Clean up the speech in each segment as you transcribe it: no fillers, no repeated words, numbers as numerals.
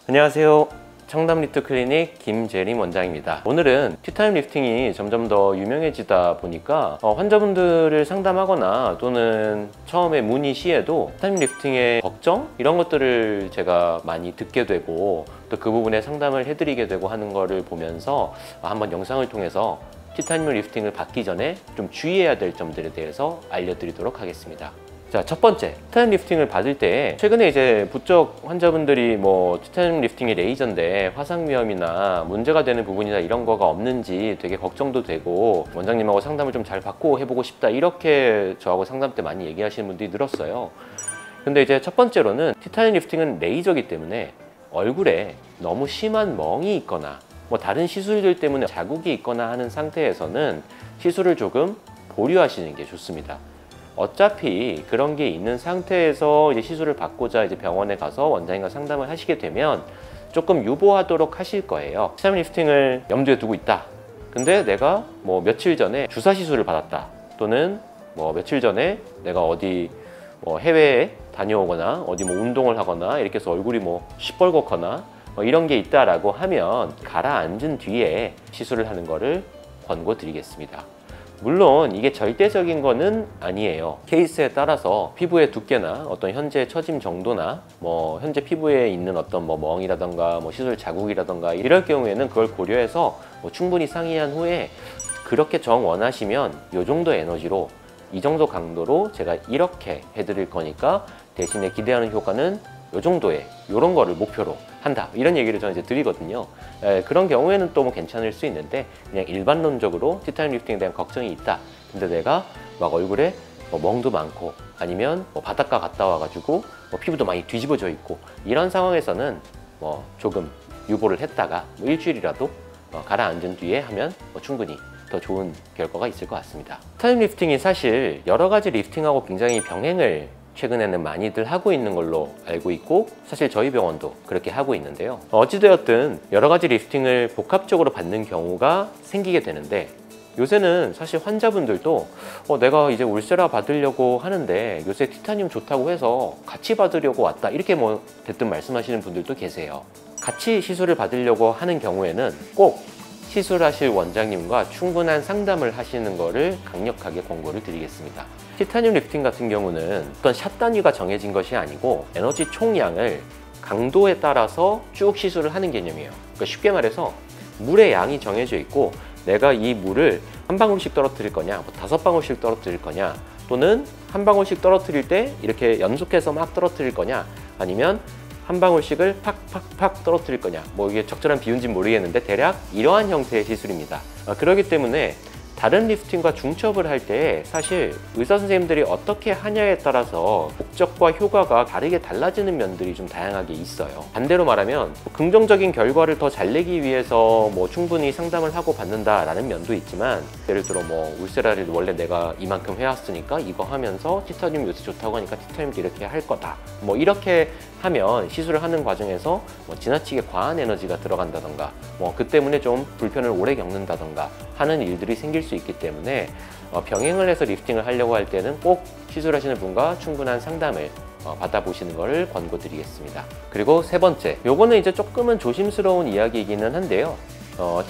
안녕하세요. 청담 리프트 클리닉 김재림 원장입니다. 오늘은 티타늄 리프팅이 점점 더 유명해지다 보니까 환자분들을 상담하거나 또는 처음에 문의 시에도 티타늄 리프팅의 걱정? 이런 것들을 제가 많이 듣게 되고 또 그 부분에 상담을 해드리게 되고 하는 거를 보면서 한번 영상을 통해서 티타늄 리프팅을 받기 전에 좀 주의해야 될 점들에 대해서 알려드리도록 하겠습니다. 자, 첫 번째, 티타늄 리프팅을 받을 때 최근에 이제 부쩍 환자분들이 티타늄 리프팅이 레이저인데 화상 위험이나 문제가 되는 부분이나 이런 거가 없는지 되게 걱정도 되고 원장님하고 상담을 좀 잘 받고 해보고 싶다, 이렇게 저하고 상담 때 많이 얘기하시는 분들이 늘었어요. 근데 이제 첫 번째로는 티타늄 리프팅은 레이저이기 때문에 얼굴에 너무 심한 멍이 있거나 다른 시술들 때문에 자국이 있거나 하는 상태에서는 시술을 조금 보류하시는 게 좋습니다. 어차피 그런 게 있는 상태에서 이제 시술을 받고자 이제 병원에 가서 원장님과 상담을 하시게 되면 조금 유보하도록 하실 거예요. 티타늄 리프팅을 염두에 두고 있다. 근데 내가 며칠 전에 주사 시술을 받았다. 또는 며칠 전에 내가 어디 해외에 다녀오거나 어디 운동을 하거나 이렇게 해서 얼굴이 시뻘겋거나 이런 게 있다라고 하면 가라앉은 뒤에 시술을 하는 거를 권고드리겠습니다. 물론 이게 절대적인 거는 아니에요. 케이스에 따라서 피부의 두께나 어떤 현재 처짐 정도나 현재 피부에 있는 어떤 멍이라던가 시술 자국이라던가 이럴 경우에는 그걸 고려해서 충분히 상의한 후에 그렇게 정 원하시면 이 정도 에너지로 이 정도 강도로 제가 이렇게 해드릴 거니까 대신에 기대하는 효과는 이 정도의 이런 거를 목표로 한다, 이런 얘기를 저는 이제 드리거든요. 그런 경우에는 또 괜찮을 수 있는데 그냥 일반론적으로 티타늄 리프팅에 대한 걱정이 있다. 근데 내가 얼굴에 멍도 많고 아니면 바닷가 갔다 와가지고 피부도 많이 뒤집어져 있고 이런 상황에서는 조금 유보를 했다가 일주일이라도 가라앉은 뒤에 하면 충분히 더 좋은 결과가 있을 것 같습니다. 티타늄 리프팅이 사실 여러 가지 리프팅하고 굉장히 병행을 최근에는 많이들 하고 있는 걸로 알고 있고, 사실 저희 병원도 그렇게 하고 있는데요. 어찌되었든 여러 가지 리프팅을 복합적으로 받는 경우가 생기게 되는데, 요새는 사실 환자분들도 내가 이제 울세라 받으려고 하는데 요새 티타늄 좋다고 해서 같이 받으려고 왔다, 이렇게 대뜸 말씀하시는 분들도 계세요. 같이 시술을 받으려고 하는 경우에는 꼭 시술하실 원장님과 충분한 상담을 하시는 것을 강력하게 권고를 드리겠습니다. 티타늄 리프팅 같은 경우는 어떤 샷 단위가 정해진 것이 아니고 에너지 총량을 강도에 따라서 쭉 시술을 하는 개념이에요. 그러니까 쉽게 말해서 물의 양이 정해져 있고, 내가 이 물을 한 방울씩 떨어뜨릴 거냐, 5방울씩 떨어뜨릴 거냐, 또는 한 방울씩 떨어뜨릴 때 이렇게 연속해서 막 떨어뜨릴 거냐, 아니면 한 방울씩을 팍팍팍 떨어뜨릴 거냐, 이게 적절한 비유인지는 모르겠는데 대략 이러한 형태의 시술입니다. 그렇기 때문에 다른 리프팅과 중첩을 할 때 사실 의사 선생님들이 어떻게 하냐에 따라서 목적과 효과가 다르게 달라지는 면들이 좀 다양하게 있어요. 반대로 말하면 긍정적인 결과를 더 잘 내기 위해서 충분히 상담을 하고 받는다라는 면도 있지만, 예를 들어 울세라를 원래 내가 이만큼 해왔으니까 이거 하면서 티타늄 요새 좋다고 하니까 티타늄도 이렇게 할 거다, 이렇게 하면 시술을 하는 과정에서 지나치게 과한 에너지가 들어간다던가 그 때문에 좀 불편을 오래 겪는다던가 하는 일들이 생길 수 있기 때문에 병행을 해서 리프팅을 하려고 할 때는 꼭 시술하시는 분과 충분한 상담을 받아보시는 것을 권고드리겠습니다. 그리고 세 번째, 요거는 이제 조금은 조심스러운 이야기이기는 한데요.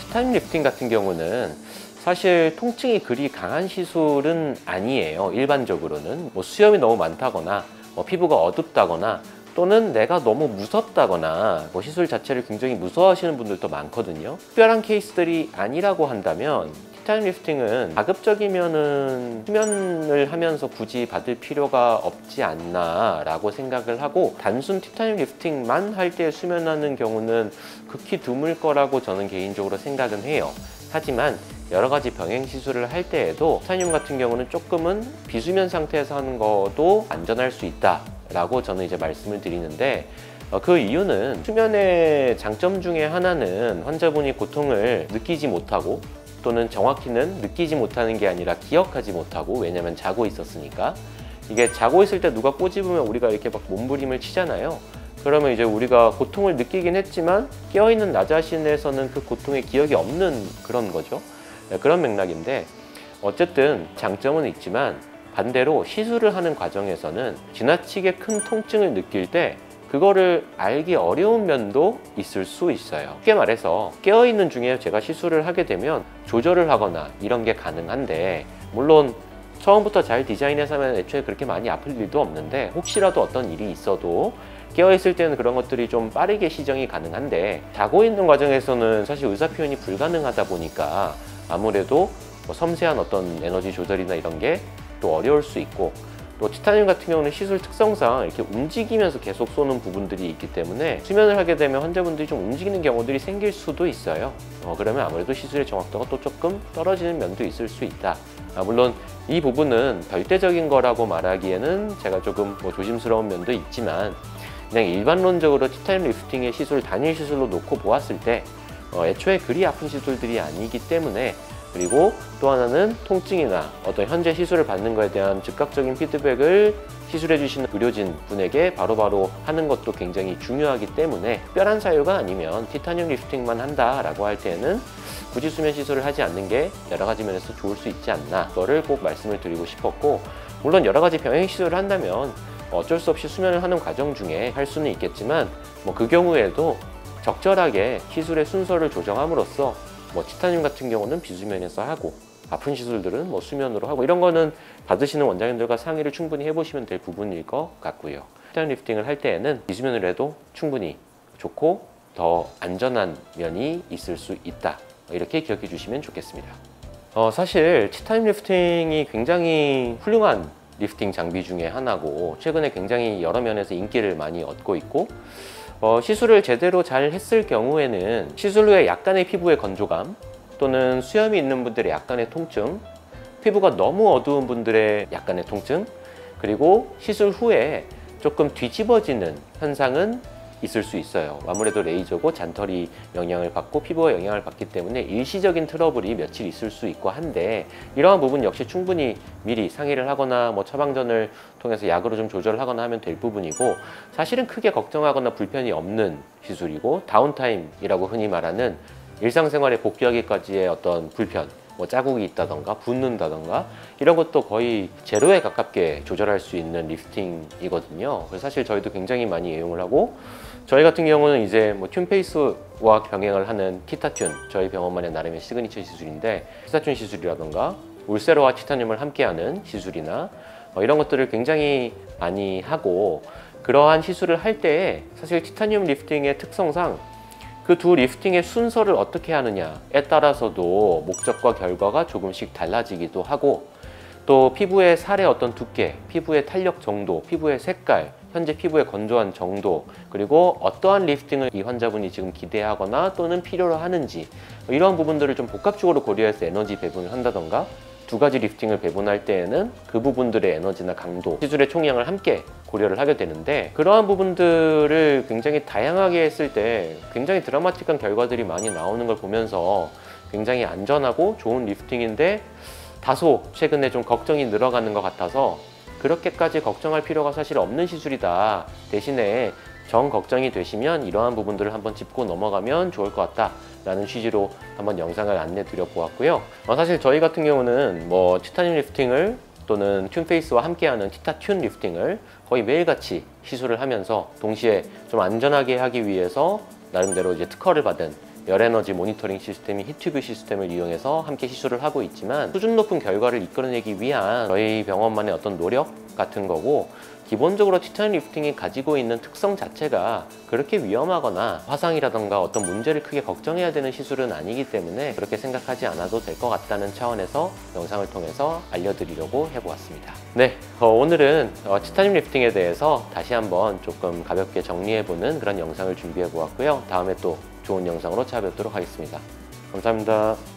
티타늄 리프팅 같은 경우는 사실 통증이 그리 강한 시술은 아니에요. 일반적으로는 수염이 너무 많다거나 피부가 어둡다거나 또는 내가 너무 무섭다거나 시술 자체를 굉장히 무서워하시는 분들도 많거든요. 특별한 케이스들이 아니라고 한다면 티타늄 리프팅은 가급적이면은 수면을 하면서 굳이 받을 필요가 없지 않나 라고 생각을 하고, 단순 티타늄 리프팅만 할 때 수면하는 경우는 극히 드물 거라고 저는 개인적으로 생각은 해요. 하지만 여러 가지 병행 시술을 할 때에도 티타늄 같은 경우는 조금은 비수면 상태에서 하는 것도 안전할 수 있다 라고 저는 이제 말씀을 드리는데, 그 이유는 수면의 장점 중에 하나는 환자분이 고통을 느끼지 못하고 또는 정확히는 느끼지 못하는 게 아니라 기억하지 못하고, 왜냐면 자고 있었으니까. 이게 자고 있을 때 누가 꼬집으면 우리가 이렇게 몸부림을 치잖아요. 그러면 이제 우리가 고통을 느끼긴 했지만 깨어있는 나 자신에서는 그 고통의 기억이 없는 그런 거죠. 그런 맥락인데, 어쨌든 장점은 있지만 반대로 시술을 하는 과정에서는 지나치게 큰 통증을 느낄 때 그거를 알기 어려운 면도 있을 수 있어요. 쉽게 말해서 깨어있는 중에 제가 시술을 하게 되면 조절을 하거나 이런 게 가능한데, 물론 처음부터 잘 디자인해서 하면 애초에 그렇게 많이 아플 일도 없는데, 혹시라도 어떤 일이 있어도 깨어있을 때는 그런 것들이 좀 빠르게 시정이 가능한데, 자고 있는 과정에서는 사실 의사 표현이 불가능하다 보니까 아무래도 뭐 섬세한 어떤 에너지 조절이나 이런 게 또 어려울 수 있고, 또 티타늄 같은 경우는 시술 특성상 이렇게 움직이면서 계속 쏘는 부분들이 있기 때문에 수면을 하게 되면 환자분들이 좀 움직이는 경우들이 생길 수도 있어요. 그러면 아무래도 시술의 정확도가 또 조금 떨어지는 면도 있을 수 있다. 물론 이 부분은 절대적인 거라고 말하기에는 제가 조금 뭐 조심스러운 면도 있지만, 그냥 일반론적으로 티타늄 리프팅의 시술 단일 시술로 놓고 보았을 때 애초에 그리 아픈 시술들이 아니기 때문에, 그리고 또 하나는 통증이나 어떤 현재 시술을 받는 것에 대한 즉각적인 피드백을 시술해 주시는 의료진 분에게 바로바로 하는 것도 굉장히 중요하기 때문에, 특별한 사유가 아니면 티타늄 리프팅만 한다라고 할 때는 굳이 수면 시술을 하지 않는 게 여러 가지 면에서 좋을 수 있지 않나, 그거를 꼭 말씀을 드리고 싶었고, 물론 여러 가지 병행 시술을 한다면 어쩔 수 없이 수면을 하는 과정 중에 할 수는 있겠지만, 뭐 그 경우에도 적절하게 시술의 순서를 조정함으로써 뭐 티타늄 같은 경우는 비수면에서 하고, 아픈 시술들은 뭐 수면으로 하고, 이런 거는 받으시는 원장님들과 상의를 충분히 해보시면 될 부분일 것 같고요. 티타늄 리프팅을 할 때에는 비수면을 해도 충분히 좋고 더 안전한 면이 있을 수 있다, 이렇게 기억해 주시면 좋겠습니다. 사실 티타늄 리프팅이 굉장히 훌륭한 리프팅 장비 중에 하나고, 최근에 굉장히 여러 면에서 인기를 많이 얻고 있고, 시술을 제대로 잘 했을 경우에는 시술 후에 약간의 피부의 건조감, 또는 수염이 있는 분들의 약간의 통증, 피부가 너무 어두운 분들의 약간의 통증, 그리고 시술 후에 조금 뒤집어지는 현상은 있을 수 있어요. 아무래도 레이저고 잔털이 영향을 받고 피부가 영향을 받기 때문에 일시적인 트러블이 며칠 있을 수 있고 한데, 이러한 부분 역시 충분히 미리 상의를 하거나 뭐 처방전을 통해서 약으로 좀 조절을 하거나 하면 될 부분이고, 사실은 크게 걱정하거나 불편이 없는 시술이고, 다운타임이라고 흔히 말하는 일상생활에 복귀하기까지의 어떤 불편, 뭐 자국이 있다던가 붓는다던가 이런 것도 거의 제로에 가깝게 조절할 수 있는 리프팅이거든요. 그래서 사실 저희도 굉장히 많이 애용을 하고, 저희 같은 경우는 이제 뭐 튠페이스와 병행을 하는 티타튠, 저희 병원만의 나름의 시그니처 시술인데, 티타튠 시술이라던가 울세로와 티타늄을 함께하는 시술이나 이런 것들을 굉장히 많이 하고, 그러한 시술을 할 때에 사실 티타늄 리프팅의 특성상 그 두 리프팅의 순서를 어떻게 하느냐에 따라서도 목적과 결과가 조금씩 달라지기도 하고, 또 피부의 살의 어떤 두께, 피부의 탄력 정도, 피부의 색깔, 현재 피부의 건조한 정도, 그리고 어떠한 리프팅을 이 환자분이 지금 기대하거나 또는 필요로 하는지, 이런 부분들을 좀 복합적으로 고려해서 에너지 배분을 한다던가, 두 가지 리프팅을 배분할 때에는 그 부분들의 에너지나 강도, 시술의 총량을 함께 고려를 하게 되는데, 그러한 부분들을 굉장히 다양하게 했을 때 굉장히 드라마틱한 결과들이 많이 나오는 걸 보면서 굉장히 안전하고 좋은 리프팅인데, 다소 최근에 좀 걱정이 늘어가는 것 같아서 그렇게까지 걱정할 필요가 사실 없는 시술이다, 대신에 정 걱정이 되시면 이러한 부분들을 한번 짚고 넘어가면 좋을 것 같다 라는 취지로 한번 영상을 안내 드려 보았고요. 사실 저희 같은 경우는 뭐 티타늄 리프팅을 또는 튠페이스와 함께하는 티타튠 리프팅을 거의 매일같이 시술을 하면서, 동시에 좀 안전하게 하기 위해서 나름대로 이제 특허를 받은 열에너지 모니터링 시스템인 히튜브 시스템을 이용해서 함께 시술을 하고 있지만, 수준 높은 결과를 이끌어내기 위한 저희 병원만의 어떤 노력 같은 거고, 기본적으로 티타늄 리프팅이 가지고 있는 특성 자체가 그렇게 위험하거나 화상이라던가 어떤 문제를 크게 걱정해야 되는 시술은 아니기 때문에 그렇게 생각하지 않아도 될 것 같다는 차원에서 영상을 통해서 알려드리려고 해보았습니다. 네, 오늘은 티타늄 리프팅에 대해서 다시 한번 조금 가볍게 정리해보는 그런 영상을 준비해 보았고요. 다음에 또 좋은 영상으로 찾아뵙도록 하겠습니다. 감사합니다.